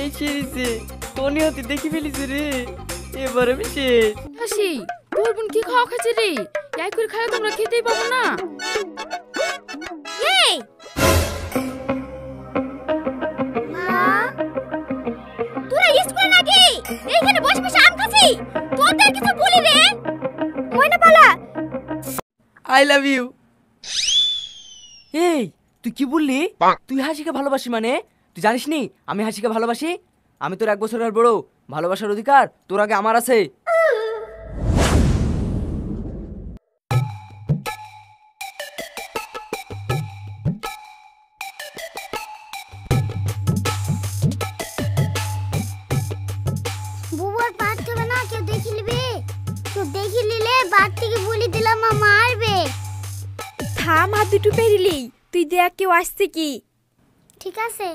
এই সেরিছে টনি হাতে দেখি ফেলিছে রে, এবার আমি শেষ। হাসি তোর বোন কি খাওয়া খাচ্ছে রে? এই করে খাওয়া তোমরা খেতেই পাবো না। এই মা তোরা স্কুল নাকি এইখানে বসে বসে আম খাচ্ছি? তোদের কিছু বলি রে? ময়না পালা আই লাভ ইউ। এই তুই কি বললি? তুই হাসিকে ভালোবাসি মানে? তুই জানিস নি আমি হাসিকে ভালোবাসি? আমি তোর 1 বছরের বড়, ভালোবাসার অধিকার তোর আগে আমার আছে। বুবুর পাঠ হবে না, কেউ দেখি লিবে। তো দেখি লিলে বাদ থেকে বলি দিলাম মা মারবে। থাম, হাত দুটো পেরিলি, তুই দেখ কেউ আসছে কি। ঠিক আছে।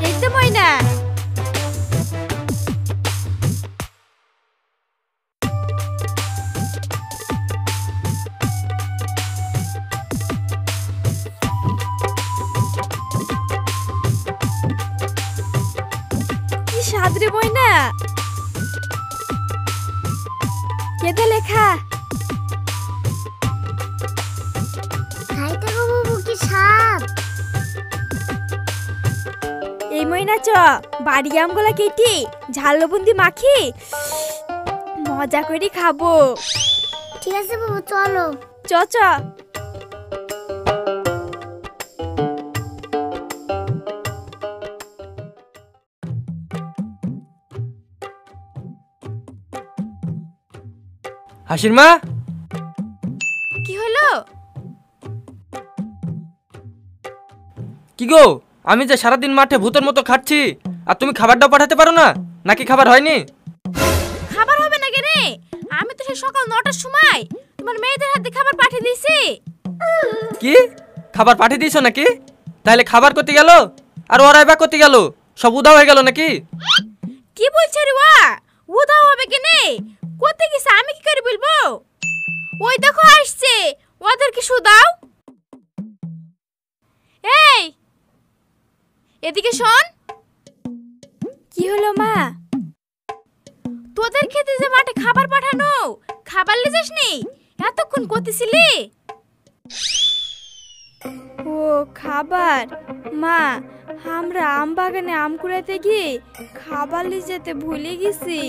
এই তো ময়না। কি স্বাদ রে ময়না। কেটে লেখা খাইতে গো বুবু কি স্বাদ। এই ময়না চ বাড়ি আমগুলা কেটে ঝাল লবণ দিয়ে মাখি মজা করে খাবো। ঠিক আছে বুবু চলো। চ চ। হাসির মা, কি হলো? কি গো আমি যে সারাদিন মাঠে ভূতের মতো খাচ্ছি আর তুমি খাবারটাও পাঠাতে পারো না? নাকি খাবার হয়নি? খাবার হবে না কে রে? আমি তো সেই সকাল 9টার সময় তোমার মেয়েদের হাতে খাবার পাঠিয়ে দিয়েছি। কি খাবার পাঠিয়ে দিয়েছো নাকি? তাহলে খাবার করতে গেল আর ওরাই বা করতে গেল, সব উধাও হয়ে গেল নাকি? কি বলছে রে ওয়া? উধাও হবে কেনে? কোতে গেছে আমি কি করে বলবো? ওই দেখো আসছে, ওদের কি সুদাও। এই এদিকে শোন। কি হলো মা? তোদের খেতে যে মাঠে খাবার পাঠানো, খাবার লিজাস নি? এতক্ষণ করতেছিলি? ও খাবার মা, আমরা আম বাগানে আম কুড়াতে গিয়ে খাবার লিজাতে ভুলে গেছি।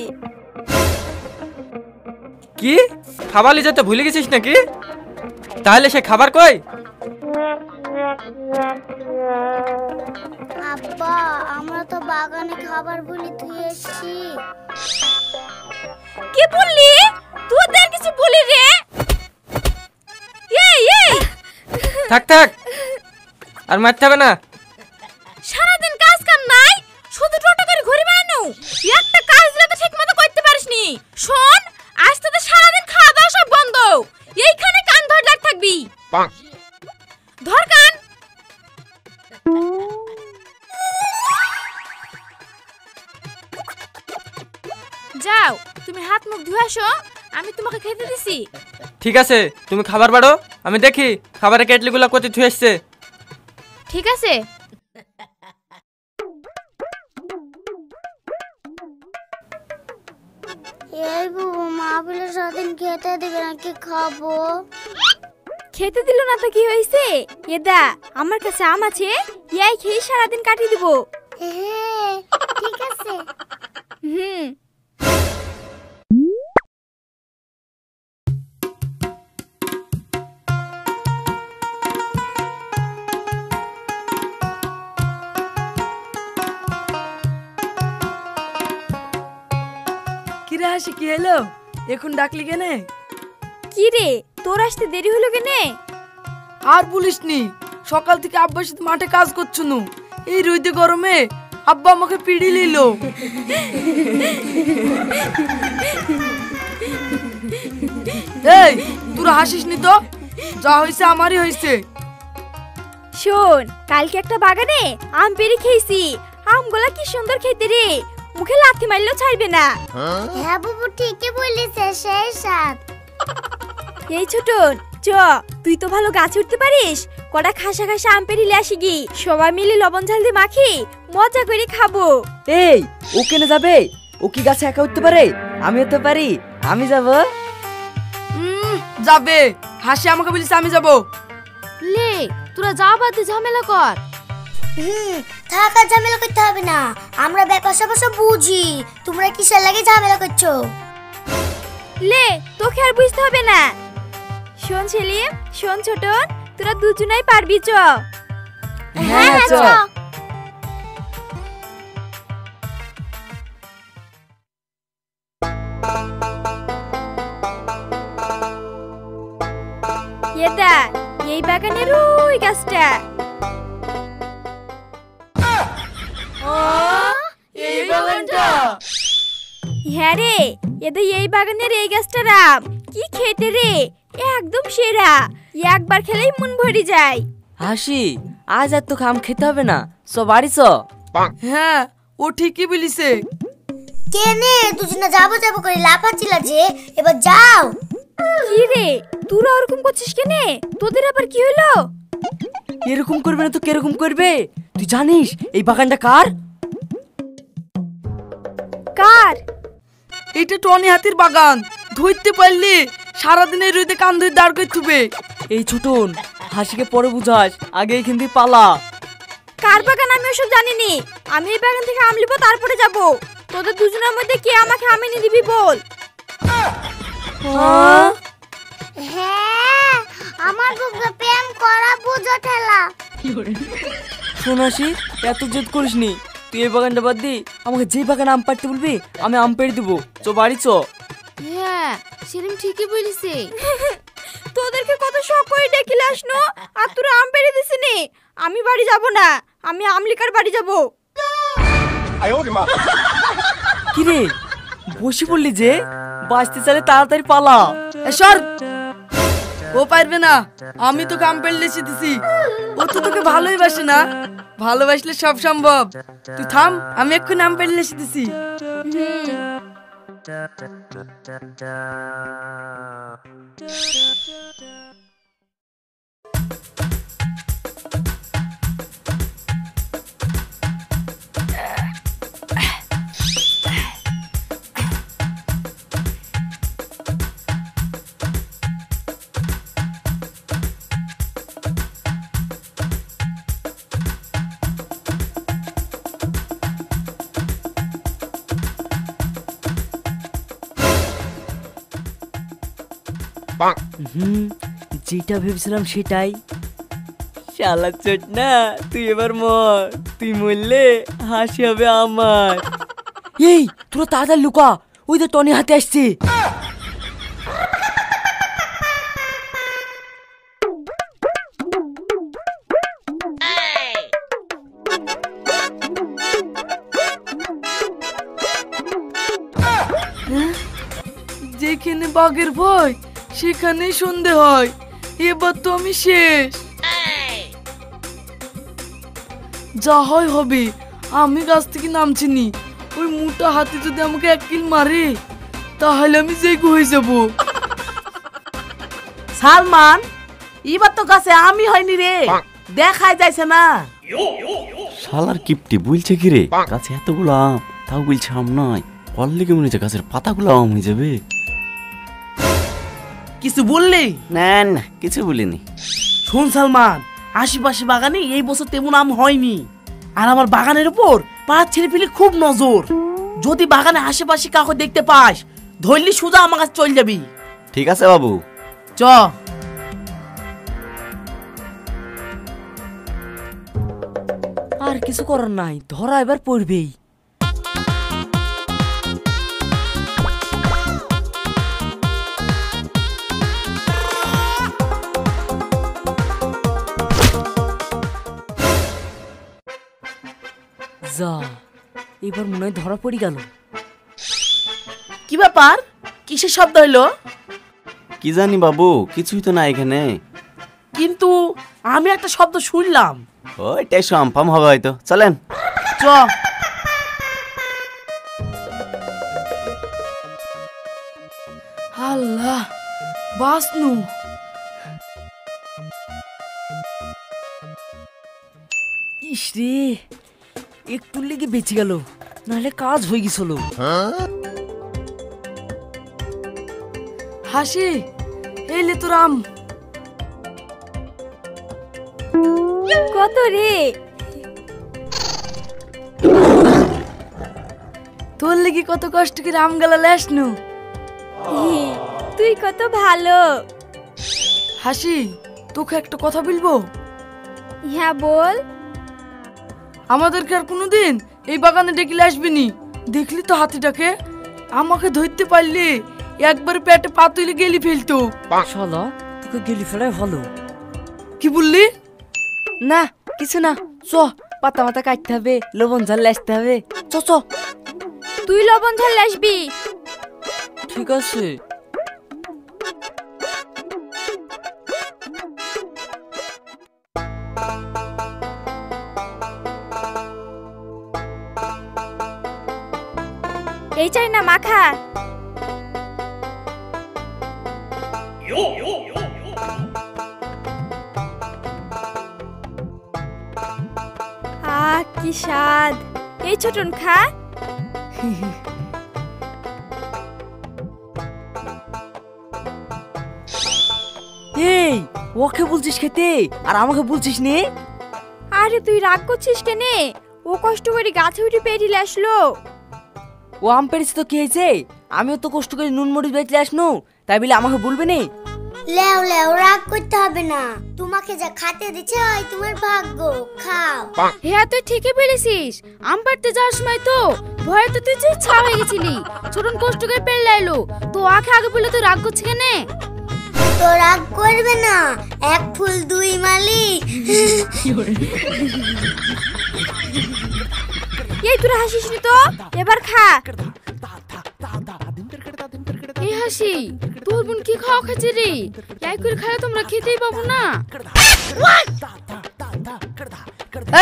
কি খাবার লিজাতে ভুলে গেছিস নাকি? তাহলে সে খাবার কই? আব্বা আমরা তো বাগানে খাবার বলি ধুয়ে এসেছি। কি বললি? তোদের কিছু বলি রে? এই এই থাক থাক, আর মারতে হবে না। সারাদিন কাজ কাম নাই, শুধু টোটো করে ঘুরে বেড়ানো। একটা কাজ দিলে তো ঠিকমতো করতে পারিসনি। শোন, আজ তোদের সারাদিন খাওয়া দাওয়া সব বন্ধ। এইখানে কান ধরে দাঁড় থাকবি। ধর কান। যাও তুমি হাত মুখ ধুয়ে আসো, আমি তোমাকে খেতে দিছি। ঠিক আছে তুমি খাবার বাড়ো, আমি দেখি খাবারের কেটলিগুলো কোথায় থুয়ে এসছে। ঠিক আছে। এই বুবু মা বলে সারাদিন খেতে দেবে নাকি খাবো? খেতে দিল না তো কি হয়েছে? এদা আমার কাছে আম আছে, এই খেয়ে সারাদিন কাটিয়ে দিব। হ্যাঁ ঠিক আছে। হুম। কিরে হাসি কি হলো? এখন ডাকলি কেনে? কি রে তোর আসতে দেরি হলো কেনে? আর বলিসনি, সকাল থেকে আব্বার সাথে মাঠে কাজ করছো নু। এই রোদে গরমে আব্বা আমাকে পিড়ি নিল। এই তোরা হাসিসনি তো, যা হয়েছে আমারই হয়েছে। শোন, কালকে একটা বাগানে আম পেড়ে খেয়েছি। আমগুলা কি সুন্দর খেতে রে, মুখে লাথি মারলেও ছাড়বে না। হ্যাঁ বাবু ঠিকই বলেছে, সেই স্বাদ। এই ছোটন, চ, তুই তো ভালো গাছ উঠতে পারিস, কটা খাসা খাসা আম পেড়ে আসি গি, সবাই মিলে লবণ ঝাল দিয়ে মাখি মজা করে খাবো। এই, ও কেন যাবে? ও কি গাছে একা উঠতে পারে? আমি উঠতে পারি, আমি যাব। যাবে, হাসি আমাকে বলিস আমি যাব। লে, তোরা যা বাদে ঝামেলা কর। থাকা ঝামেলা করতে হবে না, আমরা ব্যাপার স্যাপার সব বুঝি। তোমরা কিসের লাগে ঝামেলা করছো? লে, তোকে আর বুঝতে হবে না। শোন সেলিম, শোন ছোটন, তোরা দুজনাই পারবি, চ। হ্যাঁ, চ। এটা এই বাগানের ওই গাছটা। এই বাগানটা? হ্যাঁ রে, এদের এই বাগানের এই গাছটার আম কি খেতে রে, একদম সেরা। একবার খেলেই মন ভরে যায়। হাসি, আজ আর তোকে আম খেতে হবে না, সব বাড়ি চ। হ্যাঁ, ও ঠিকই বলিছে। কেনে দুজনে যাবো যাবো করে লাফাচ্ছিলা যে, এবার যাও। কি রে, তোরা ওরকম করছিস কেনে? তোদের আবার কি হলো? এরকম করবে না তো কিরকম করবে? তুই জানিস এই বাগানটা কার? কার? এটা টনি হাতির বাগান। ধরতে পারলি সারাদিনের রোদে কান ধরে দাঁড় করে থুবে। এই ছোটন, হাসিকে পরে বুঝাস, আগে এখান থেকে পালা। কার বাগান আমি ওসব জানিনি। আমি এই বাগান থেকে আম লিবো, তারপরে যাব। তোদের দুজনের মধ্যে কে আমাকে আম এনে দিবি বল। হ্যাঁ, আমার বুকে প্রেম করা বুঝো ঠেলা। শোন হাসি, এত জেদ করিস নি। তুই এই বাগানটা বাদ দি, আমাকে যে বাগানে আম পাড়তে বলবি আমি আম পেড়ে দেবো। চ বাড়ি চ। হ্যাঁ, সেলিম ঠিকই বলিছে। তোদেরকে কত শখ করে ডেকিলে আসনো, আর তোরা আম পেড়ে দিছিনি। আমি বাড়ি যাব না, আমি আমলিকার বাড়ি যাব। কি রে, বসে পড়লি যে? বাঁচতে চাইলে তাড়াতাড়ি পালা। সর, ও পারবে না। আমি তো কাম পেলে দিছি। ও তো তোকে ভালোই বাসে না। ভালোবাসলে সব সম্ভব। তুই থাম, আমি এক্ষুনি আম পেলে দিছি। যেটা ভেবেছিলাম সেটাই। শালা চোট না, তুই এবার মর। তুই মরলে হাসি হবে আমার। এই, তোরা তাড়াতাড়ি লুকা, ওই তো টনি হাতে আসছে। যেখানে বাঘের ভয় সেখানেই সন্ধে হয়। এবার তো আমি শেষ। যা হয় হবে, আমি গাছ থেকে নামছিনি। ওই মোটা হাতি যদি আমাকে এক কিল মারে, তাহলে আমি জেগু হয়ে যাব। সালমান, এবার তো গাছে আমি হয়নি রে, দেখাই যাইছে না। শালার কিপটি বলছে কি রে, গাছে এতগুলো আম, তাও বলছে আম নয়। পড়লে কি মনে হচ্ছে গাছের পাতাগুলো আম হয়ে যাবে? কিছু বললি? না না, কিছু বলিনি। শোন সালমান, আশেপাশে বাগানে এই বছর তেমন আম হয়নি। আর আমার বাগানের উপর পাড়ার ছেলে পেলে খুব নজর। যদি বাগানে আশেপাশে কাউকে দেখতে পাস, ধরলি সোজা আমার কাছে চলে যাবি। ঠিক আছে বাবু। চ। আর কিছু করার নাই, ধরা এবার পড়বেই। যা, এবার মনে হয় ধরা পড়ে গেল। কি ব্যাপার, কিসের শব্দ হইলো? কি জানি বাবু, কিছুই তো না এখানে। কিন্তু আমি একটা শব্দ শুনলাম। ওইটাই সম্পাম হবে হয়তো, চলেন। চ। আল্লাহ, বাসনু। ইস রে, একটু লেগে বেঁচে গেল, নাহলে কাজ হয়ে গেছিল। হাসি, এই লে তোর আম। কত রে? তোর লেগে কত কষ্ট করে আম গালা লেসনু। তুই কত ভালো। হাসি, তোকে একটা কথা বলবো? হ্যাঁ বল। আমাদেরকে আর কোনোদিন এই বাগানে ডেকে আসবি নি। দেখলি তো হাতিটাকে, আমাকে ধরতে পারলি একবার পেটে পা তুলে গেলি ফেলতো। শালা, তোকে গেলি ফেলাই ভালো। কি বললি? না কিছু না, চ পাতা মাথা কাটতে হবে, লবণ ঝাল আসতে হবে, চ চ। তুই লবণ ঝাল আসবি। ঠিক আছে। এই চাই না মাখা। কি স্বাদ। এই ছোটন খা। এই, ওকে বলছিস খেতে আর আমাকে বলছিস নে? আরে তুই রাগ করছিস কেনে? ও কষ্ট করে গাছে উঠে পেরিয়ে আসলো। ও আম পেরেছে তো কি হয়েছে? আমিও তো কষ্ট করে নুন মরিচ বেঁচে আসনু, তাই বলে আমাকে বলবে নে? লেও লেও, রাগ করতে হবে না, তোমাকে যা খাতে দিচ্ছে হয় তোমার ভাগ্য, খাও। হ্যাঁ তুই ঠিকই বলেছিস। আম পাড়তে যাওয়ার সময় তো ভয়ে তো তুই ছা হয়ে গেছিলি। ছোটন কষ্ট করে পেরে এলো, তো আগে আগে বলে তুই রাগ করছিস কেনে? তো রাগ করবে না, এক ফুল দুই মালি। এই তোরা হাসিস নি তো, এবার খা। এই হাসি, তোর বোন কি খাওয়া খাচ্ছে রে? এই করে খালে তোমরা খেতেই পাবো না।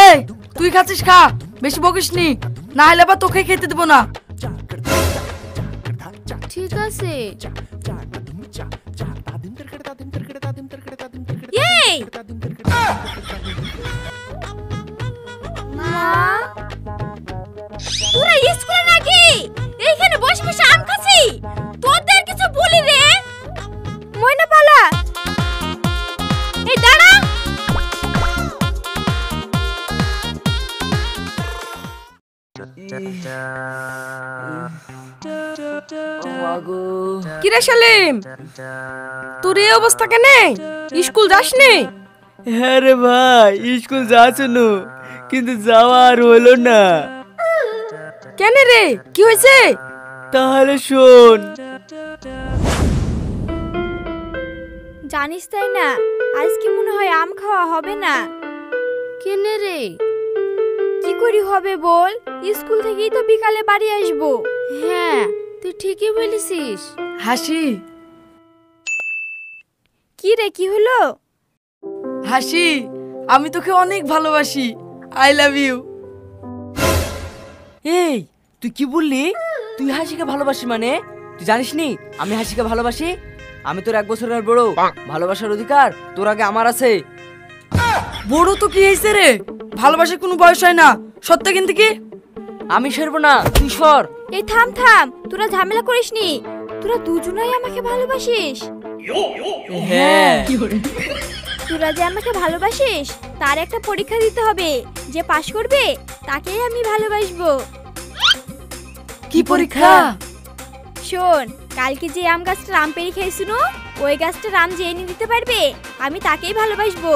এই তুই খাচ্ছিস খা, বেশি বকিস নি, না হলে আবার তোকে খেতে দেবো না। ঠিক আছে। এই মা, তোরা স্কুলে নাকি এইখানে বসে বসে আম খাচ্ছি? তোদের কিছু বলি রে? ময়না পালা, এই দাঁড়া। কিরে সালিম, তোর এই অবস্থা কেনে? স্কুল যাসনি? হ্যাঁ রে ভাই, স্কুল যাচ্ছিল কিন্তু যাওয়া আর হলো না। কেন রে, কি হয়েছে? তাহলে শোন। জানিস তাই না, আজকে মনে হয় আম খাওয়া হবে না। কেনে রে? কি করি হবে বল? স্কুল থেকেই তো বিকালে বাড়ি আসবো। হ্যাঁ তুই ঠিকই বলেছিস। হাসি, কি রে, কি হলো? হাসি, আমি তোকে অনেক ভালোবাসি। I love you. এই তুই কি বললি? তুই হাসিকে ভালোবাসি মানে? তুই জানিস নি আমি হাসিকে ভালোবাসি? আমি তোর 1 বছরের বড়, ভালোবাসার অধিকার তোর আগে আমার আছে। বড় তো কি হয়েছে রে? ভালোবাসার কোনো বয়স হয় না, সত্য কিন্তু কি? আমি সরবো না, তুই সর। এই থাম থাম, তোরা ঝামেলা করিস নি। তোরা দুজনেই আমাকে ভালোবাসিস। হ্যাঁ, তোরা যে আমাকে ভালোবাসিস তার একটা পরীক্ষা দিতে হবে। যে পাশ করবে তাকেই আমি ভালোবাসবো। কি পরীক্ষা? শোন, কালকে যে আম গাছটা আম পেড়ে খেয়েছিল, ওই গাছটার আম যে এনে দিতে পারবে আমি তাকেই ভালোবাসবো।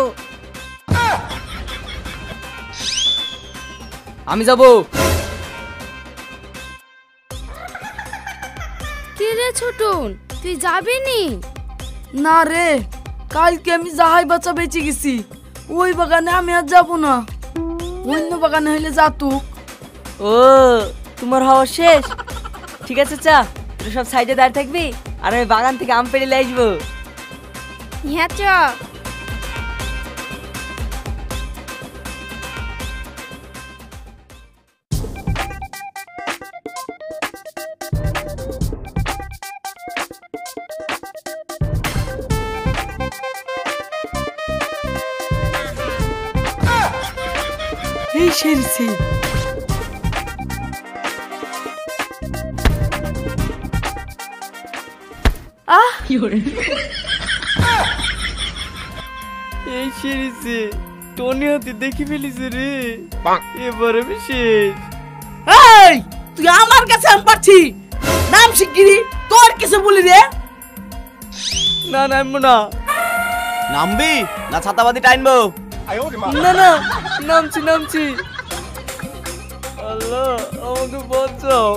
আমি যাবো। কে রে ছোটন, তুই যাবি নি? না রে, কালকে আমি যাহাই বাচ্চা বেঁচে গেছি, ওই বাগানে আমি আর যাবো না। অন্য বাগানে হইলে যাতো। ও, তোমার হওয়া শেষ? ঠিক আছে, চা তোরা সব সাইডে দাঁড়িয়ে থাকবি আর আমি বাগান থেকে আম পেড়ে নিয়ে আসবো। হ্যাঁ চ। এই সেরেছে। এই সেরেছে, টনি হাতে দেখি ফেলিছে রে, এবার আমি শেষ। এই তুই আমার কাছে আম পাচ্ছি, নাম শিগগিরি, তোর কিছু বলি রে। না নামবো না। নামবি না ছাতাবাদি টাইনবো? না না, নামছি নামছি। আল্লাহ আমাকে বাঁচাও।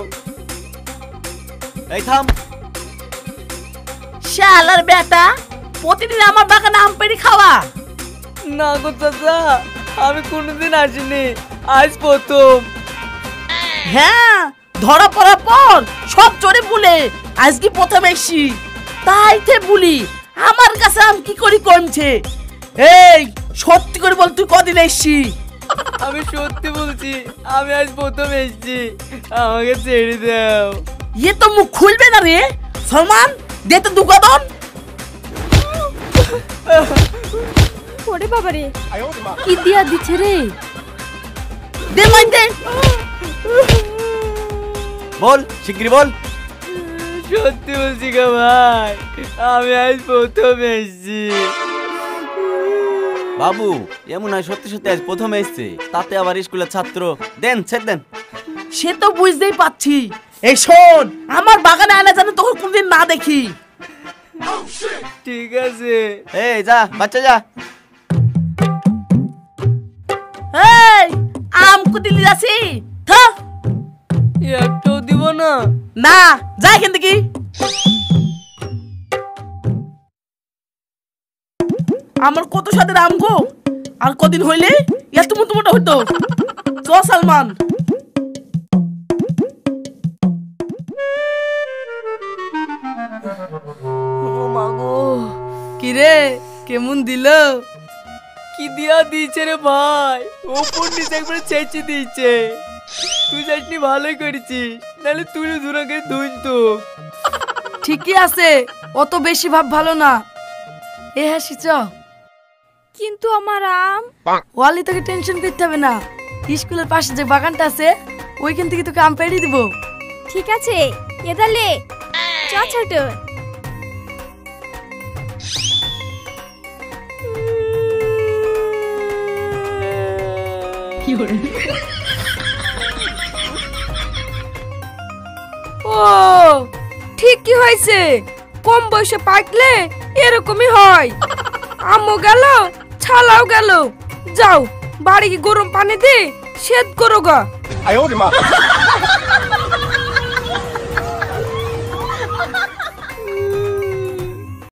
এই থাম। শালার বেটা, প্রতিদিন আমার বাগানে আম পেড়ে খাওয়া। না গো চাচা, আমি কোনোদিন আসিনি, আজ প্রথম। হ্যাঁ, ধরা পড়ার পর সব চড়ে বলে আজকে প্রথম এসছি, তাইতে বলি আমার কাছে আম কি করি কমছে। এই সত্যি করে বল, তুই কদিন এসছি? আমি সত্যি বলছি, আমি আজ প্রথম এসেছি, আমাকে ছেড়ে দাও। ইয়ে তো মুখ খুলবে না রে। সলমান, দে তো দুগাদন। ওরে বাবা রে, কি দিয়া দিচ্ছে রে? দে মাই দে। বল শিগগিরি বল। সত্যি বলছি গো ভাই, আমি আজ প্রথম এসেছি। বাবু এমন হয় সত্যি সত্যি আজ প্রথম এসছে, তাতে আবার স্কুলের ছাত্র। দেন ছেদ দেন। সে তো বুঝতেই পাচ্ছি। এই শোন, আমার বাগানে আনা যেন তোকে কোনদিন না দেখি। ঠিক আছে। এই যা বাচ্চা যা। এই আম কুতি লিয়াছি, থা। একটাও দিব না? না, যা এখান থেকে। আমার কত স্বাদের আম গো, আর কদিন হইলে এত মোটা মোটা হইতো। চ সালমান। ও মা গো, কি রে, কেমন দিল? কি দিয়া দিয়েছে রে ভাই, ওপর নিচে একবারে চেঁচে দিয়েছে। তুই চাটনি ভালোই করেছিস, নাহলে তুই দুরাকে ধুন তো। ঠিকই আছে, অত বেশি ভাব ভালো না। এ হাসি চ। কিন্তু আমার আম। ওয়ালি, তোকে টেনশন করতে হবে না, স্কুলের পাশে যে বাগানটা আছে ওইখান থেকে তোকে আম পেড়ে দিব। ঠিক আছে, এদালে চ ছোট। ও ঠিকই হয়েছে, কম বয়সে পাকলে এরকমই হয়। আমও গেল, ছালাও গেল। যাও বাড়ি গরম পানি দিয়ে সেদ্ধ করো গা।